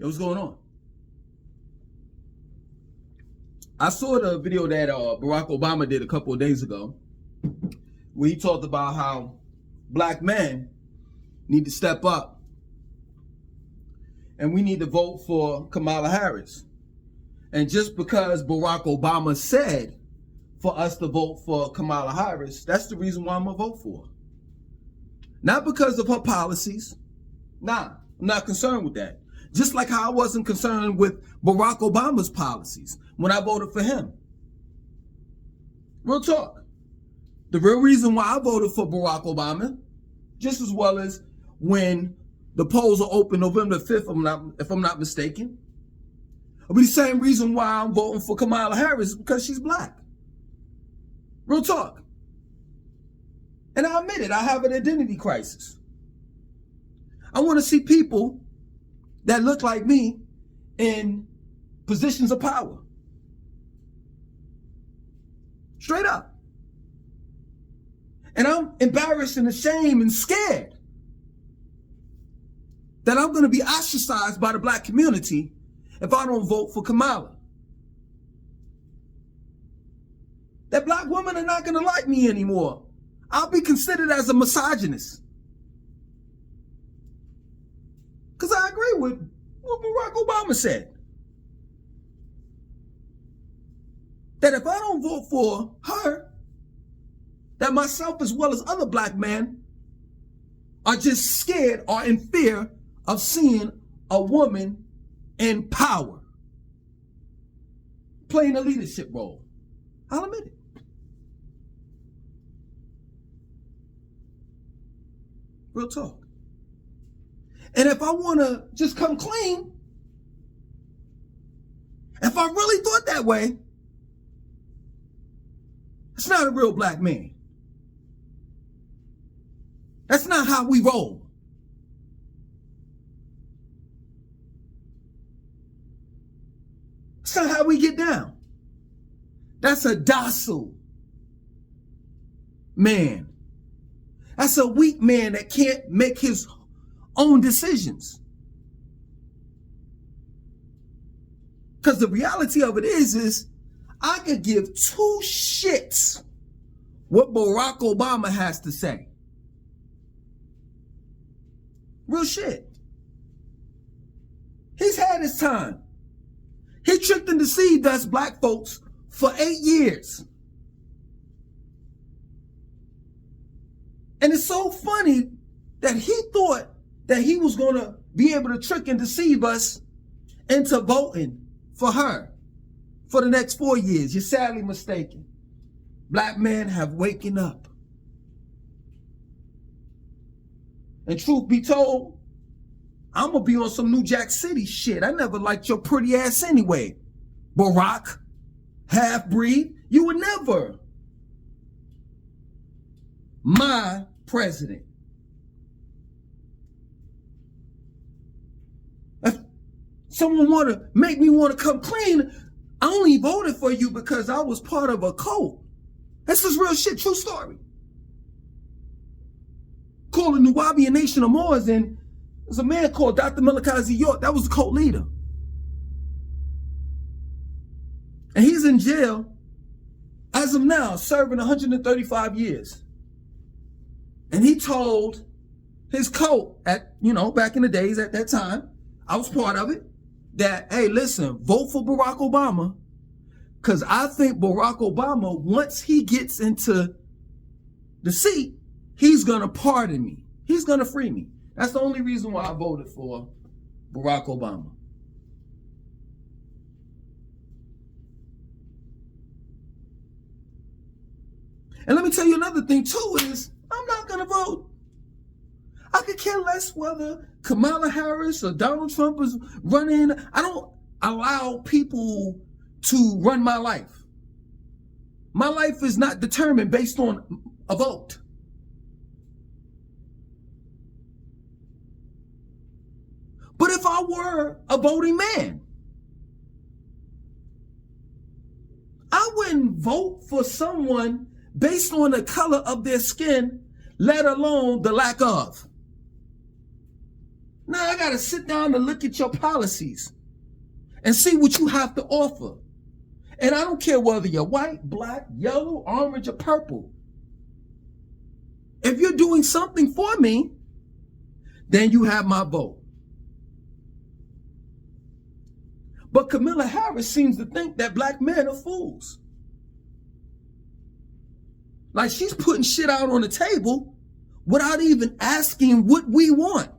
Yo, what's going on? I saw the video that Barack Obama did a couple of days ago where he talked about how black men need to step up and we need to vote for Kamala Harris. And just because Barack Obama said for us to vote for Kamala Harris, that's the reason why I'm going to vote for her. Not because of her policies. Nah, I'm not concerned with that. Just like how I wasn't concerned with Barack Obama's policies when I voted for him. Real talk. The real reason why I voted for Barack Obama, just as well as when the polls are open November 5th, if I'm not mistaken, it'll be the same reason why I'm voting for Kamala Harris, because she's black. Real talk. And I admit it, I have an identity crisis. I want to see people that look like me in positions of power. Straight up. And I'm embarrassed and ashamed and scared that I'm going to be ostracized by the black community if I don't vote for Kamala. That black women are not going to like me anymore. I'll be considered as a misogynist. Because I agree with what Barack Obama said. That if I don't vote for her, that myself as well as other black men are just scared or in fear of seeing a woman in power playing a leadership role. I'll admit it. Real talk. And if I want to just come clean, if I really thought that way, it's not a real black man. That's not how we roll. That's not how we get down. That's a docile man. That's a weak man that can't make his own decisions. Because the reality of it is I could give two shits what Barack Obama has to say. Real shit. He's had his time. He tricked and deceived us black folks for 8 years. And it's so funny that he thought that he was going to be able to trick and deceive us into voting for her for the next 4 years. You're sadly mistaken. Black men have waken up. And truth be told, I'm going to be on some New Jack City shit. I never liked your pretty ass anyway. Barack, half-breed, you were never my president. If someone want to make me want to come clean, I only voted for you because I was part of a cult. This is real shit, true story. Called the Nubian Nation of Moors, and there's a man called Dr. Melikazi York. That was the cult leader. And he's in jail as of now, serving 135 years. And he told his cult back in the days at that time, I was part of it, that, hey, listen, vote for Barack Obama, because I think Barack Obama, once he gets into the seat, he's going to pardon me. He's going to free me. That's the only reason why I voted for Barack Obama. And let me tell you another thing too is, I'm not going to vote. I could care less whether Kamala Harris or Donald Trump is running. I don't allow people to run my life. My life is not determined based on a vote. But if I were a voting man, I wouldn't vote for someone based on the color of their skin, let alone the lack of. Now I got to sit down and look at your policies and see what you have to offer. And I don't care whether you're white, black, yellow, orange, or purple. If you're doing something for me, then you have my vote. But Kamala Harris seems to think that black men are fools. Like she's putting shit out on the table without even asking what we want.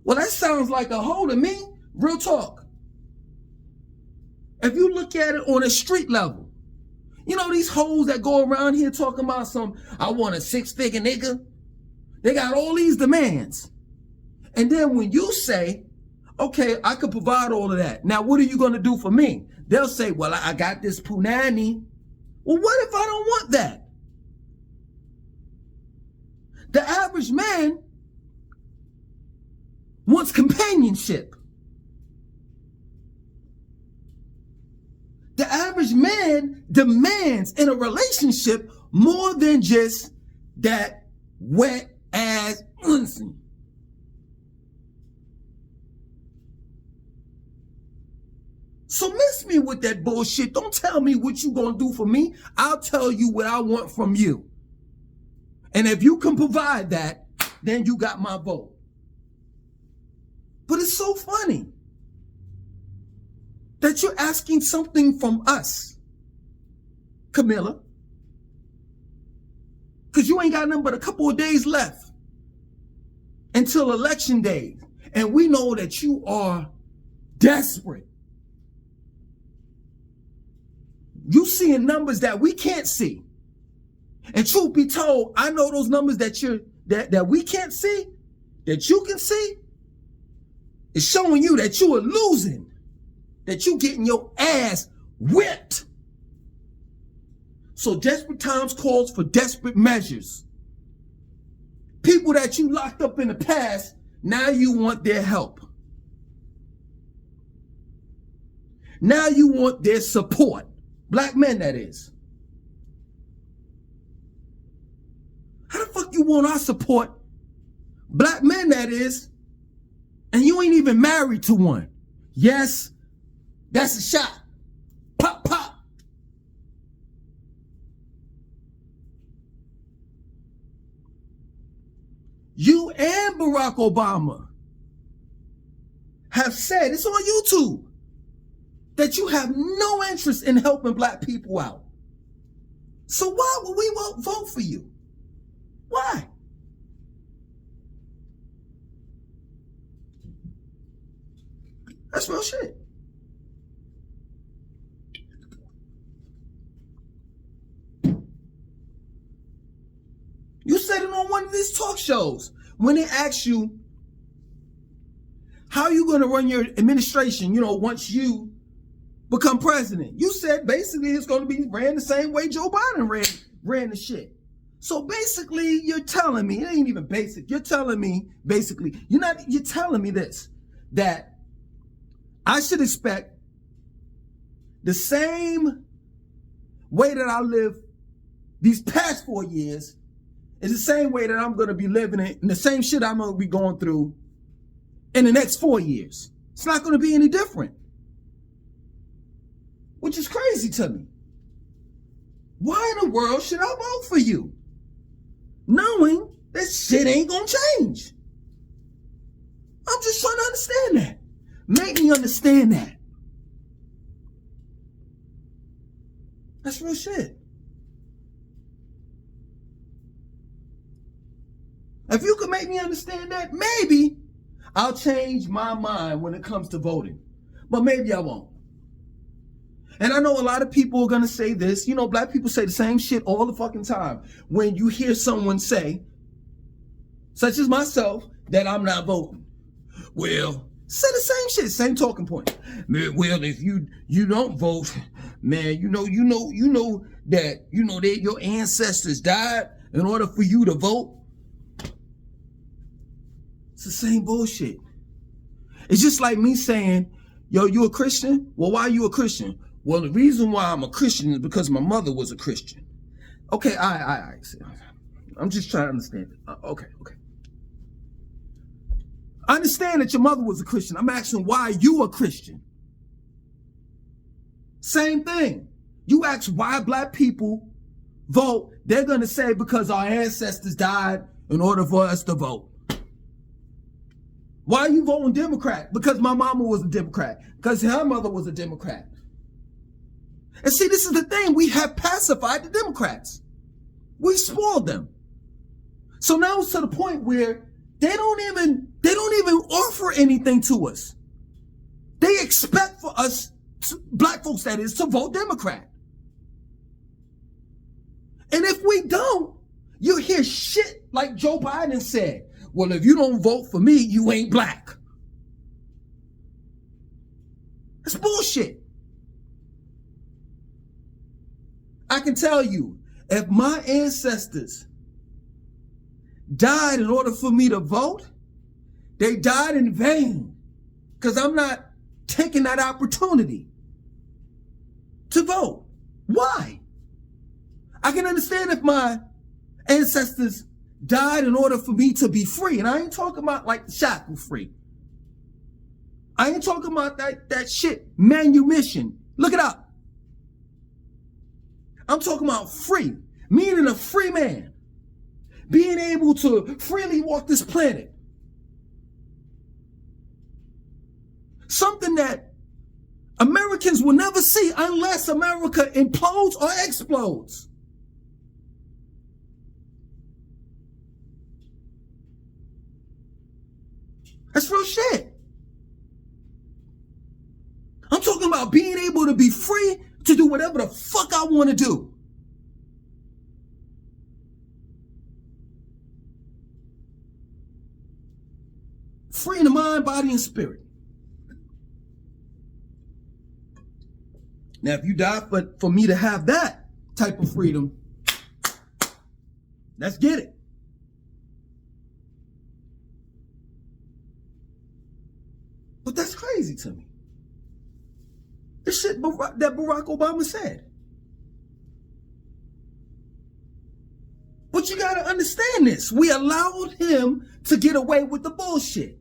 Well, that sounds like a hoe to me. Real talk. If you look at it on a street level, you know these hoes that go around here talking about I want a 6-figure nigga. They got all these demands. And then when you say, okay, I could provide all of that. Now, what are you going to do for me? They'll say, well, I got this punani. Well, what if I don't want that? The average man wants companionship. The average man demands in a relationship more than just that wet ass unseen. So miss me with that bullshit. Don't tell me what you gonna do for me. I'll tell you what I want from you. And if you can provide that, then you got my vote. But it's so funny that you're asking something from us, Kamala, because you ain't got nothing but a couple of days left until election day. And we know that you are desperate. You seeing numbers that we can't see. And truth be told, I know those numbers that we can't see, that you can see, is showing you that you are losing, that you getting your ass whipped. So desperate times calls for desperate measures. People that you locked up in the past, now you want their help. Now you want their support. Black men, that is. How the fuck you want our support? Black men, that is. And you ain't even married to one. Yes, that's a shot. Pop, pop. You and Barack Obama have said, it's on YouTube, that you have no interest in helping black people out. So why would we vote for you? Why? That's real shit. You said it on one of these talk shows when they asked you, how are you going to run your administration, once you become president? You said basically it's going to be ran the same way Joe Biden ran the shit. So basically you're telling me, it ain't even basic, you're telling me basically, you're telling me this, that I should expect the same way that I live these past 4 years is the same way that I'm going to be living in, and the same shit I'm going to be going through in the next 4 years. It's not going to be any different. Which is crazy to me. Why in the world should I vote for you? Knowing that shit ain't going to change. I'm just trying to understand that. Make me understand that. That's real shit. If you could make me understand that, maybe I'll change my mind when it comes to voting. But maybe I won't. And I know a lot of people are going to say this. Black people say the same shit all the fucking time. When you hear someone say, such as myself, that I'm not voting. Well, say the same shit, same talking point. Well, if you don't vote, man, you know that your ancestors died in order for you to vote. It's the same bullshit. It's just like me saying, yo, you a Christian? Well, why are you a Christian? Well, the reason why I'm a Christian is because my mother was a Christian. Okay, I'm just trying to understand it. Okay. I understand that your mother was a Christian. I'm asking why you a Christian. Same thing. You ask why black people vote, they're going to say because our ancestors died in order for us to vote. Why are you voting Democrat? Because my mama was a Democrat. Because her mother was a Democrat. And see, this is the thing. We have pacified the Democrats. We spoiled them. So now it's to the point where they don't even offer anything to us. They expect for us, black folks that is, to vote Democrat. And if we don't, you hear shit like Joe Biden said. Well, if you don't vote for me, you ain't black. That's bullshit. I can tell you, if my ancestors died in order for me to vote, they died in vain, because I'm not taking that opportunity to vote. Why? I can understand if my ancestors died in order for me to be free. And I ain't talking about like the shackle free. I ain't talking about that shit, manumission. Look it up. I'm talking about free, meaning a free man. Being able to freely walk this planet. Something that Americans will never see unless America implodes or explodes. That's real shit. I'm talking about being able to be free to do whatever the fuck I want to do. Free in the mind, body, and spirit. Now, if you die for me to have that type of freedom, let's get it. But that's crazy to me. The shit that Barack Obama said. But you gotta understand this. We allowed him to get away with the bullshit.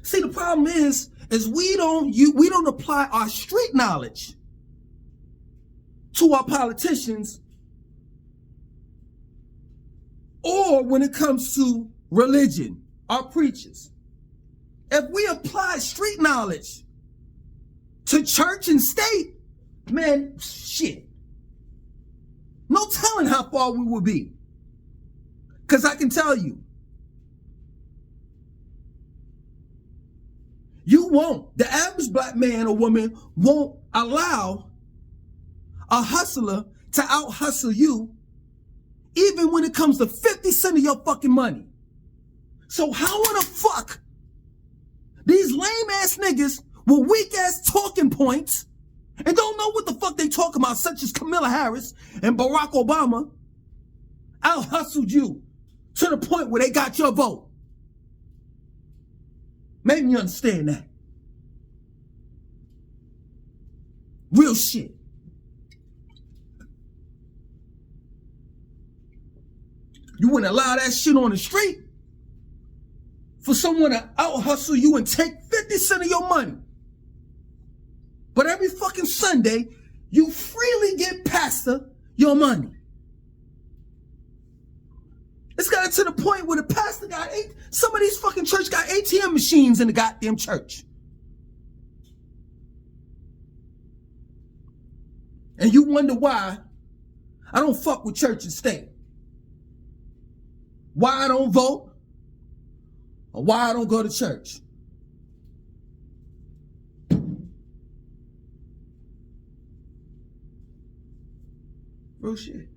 See, the problem is we don't apply our street knowledge to our politicians, or when it comes to religion, our preachers. If we apply street knowledge to church and state, man, shit. No telling how far we will be. Because I can tell you, the average black man or woman won't allow a hustler to out-hustle you, even when it comes to 50 cents of your fucking money. So how in the fuck these lame-ass niggas with weak-ass talking points and don't know what the fuck they talking about, such as Kamala Harris and Barack Obama, out-hustled you to the point where they got your vote? Maybe you understand that. Real shit. You wouldn't allow that shit on the street for someone to out-hustle you and take 50 cents of your money. But every fucking Sunday, you freely give pastor your money. It's gotten to the point where the pastor some of these fucking church got ATM machines in the goddamn church. And you wonder why I don't fuck with church and state. Why I don't vote, or why I don't go to church. Real shit.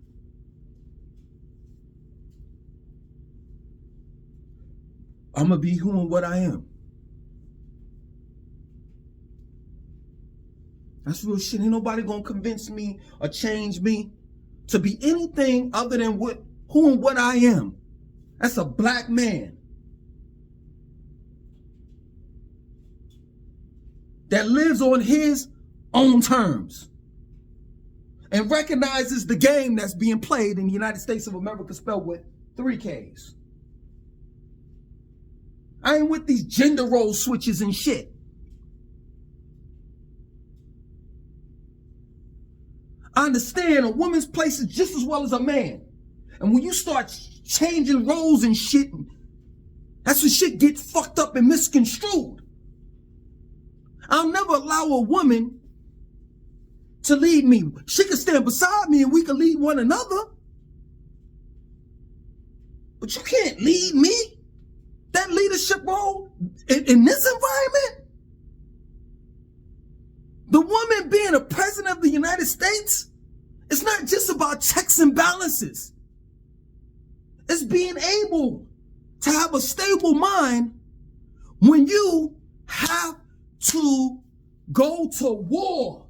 I'm going to be who and what I am. That's real shit. Ain't nobody going to convince me or change me to be anything other than who and what I am. That's a black man that lives on his own terms and recognizes the game that's being played in the United States of America, spelled with 3 Ks. I ain't with these gender role switches and shit. I understand a woman's place is just as well as a man. And when you start changing roles and shit, that's when shit gets fucked up and misconstrued. I'll never allow a woman to lead me. She can stand beside me and we can lead one another. But you can't lead me. That leadership role in this environment. The woman being a president of the United States, it's not just about checks and balances. It's being able to have a stable mind when you have to go to war.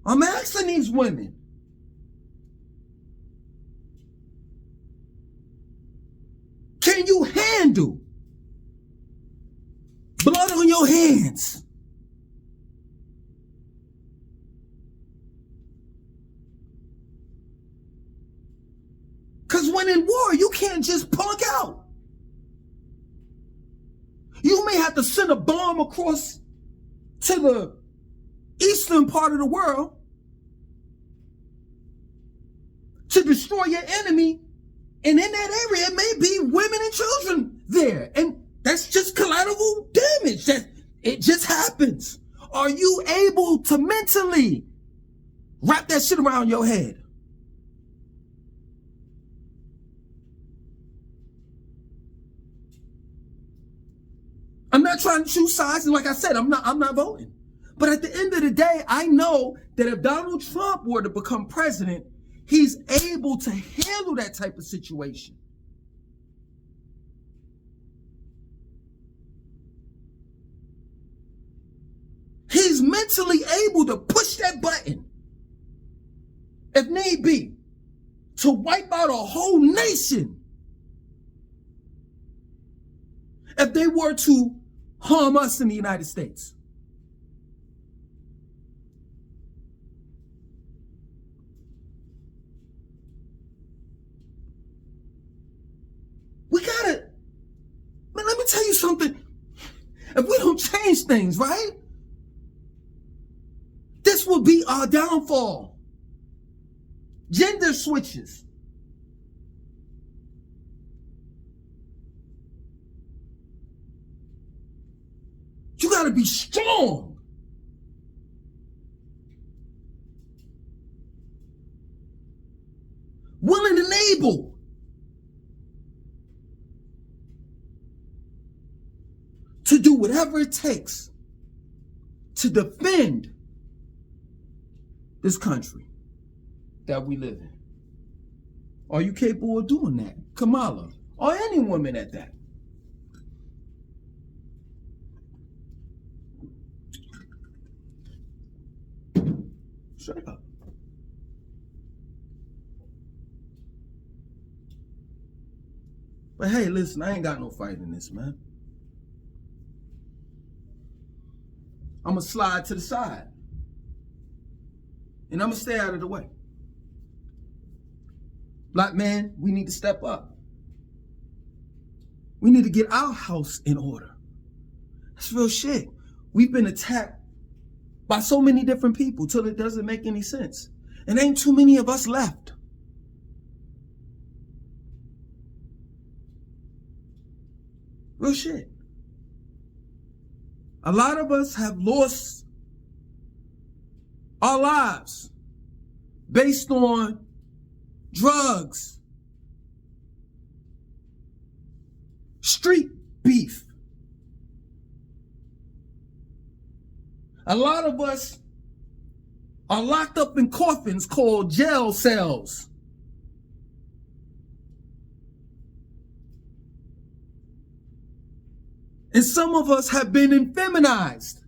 I'm asking these women, can you handle blood on your hands? Because when in war, you can't just punk out. You may have to send a bomb across to the eastern part of the world to destroy your enemy. And in that area, it may be women and children there. And that's just collateral damage. It just happens. Are you able to mentally wrap that shit around your head? I'm not trying to choose sides, and like I said, I'm not voting. But at the end of the day, I know that if Donald Trump were to become president, he's able to handle that type of situation. He's mentally able to push that button, if need be, to wipe out a whole nation if they were to harm us in the United States. We gotta, man, let me tell you something. If we don't change things, right? This will be our downfall. Gender switches. You gotta be strong. Willing and able to do whatever it takes to defend this country that we live in. Are you capable of doing that? Kamala, or any woman at that? Straight up. But hey, listen, I ain't got no fight in this, man. I'm going to slide to the side. And I'm going to stay out of the way. Black man, we need to step up. We need to get our house in order. That's real shit. We've been attacked by so many different people till it doesn't make any sense. And ain't too many of us left. Real shit. A lot of us have lost our lives based on drugs, street beef. A lot of us are locked up in coffins called jail cells. And some of us have been infeminized.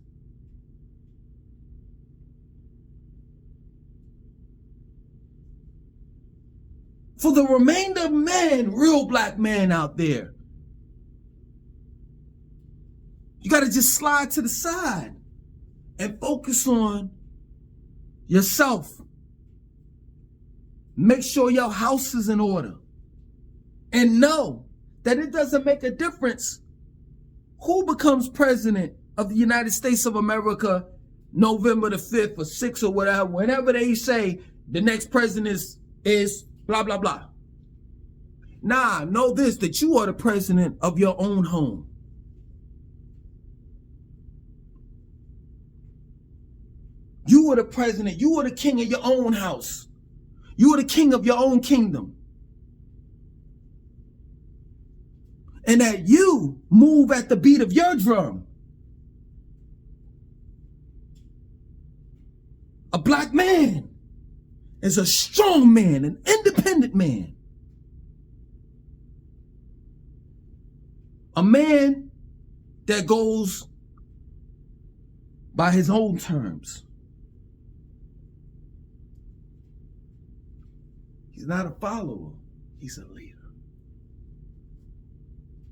For the remainder of man, real black man out there, you got to just slide to the side and focus on yourself. Make sure your house is in order. and know that it doesn't make a difference who becomes president of the United States of America November the 5th or 6th or whatever, whenever they say the next president is blah, blah, blah. Nah, know this, that you are the president of your own home. You are the president. You are the king of your own house. You are the king of your own kingdom. And that you move at the beat of your drum. A black man is a strong man, an independent man. A man that goes by his own terms. He's not a follower, he's a leader.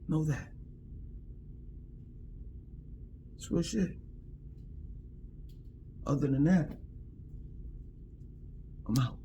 Know that. It's real shit. Other than that, I'm out.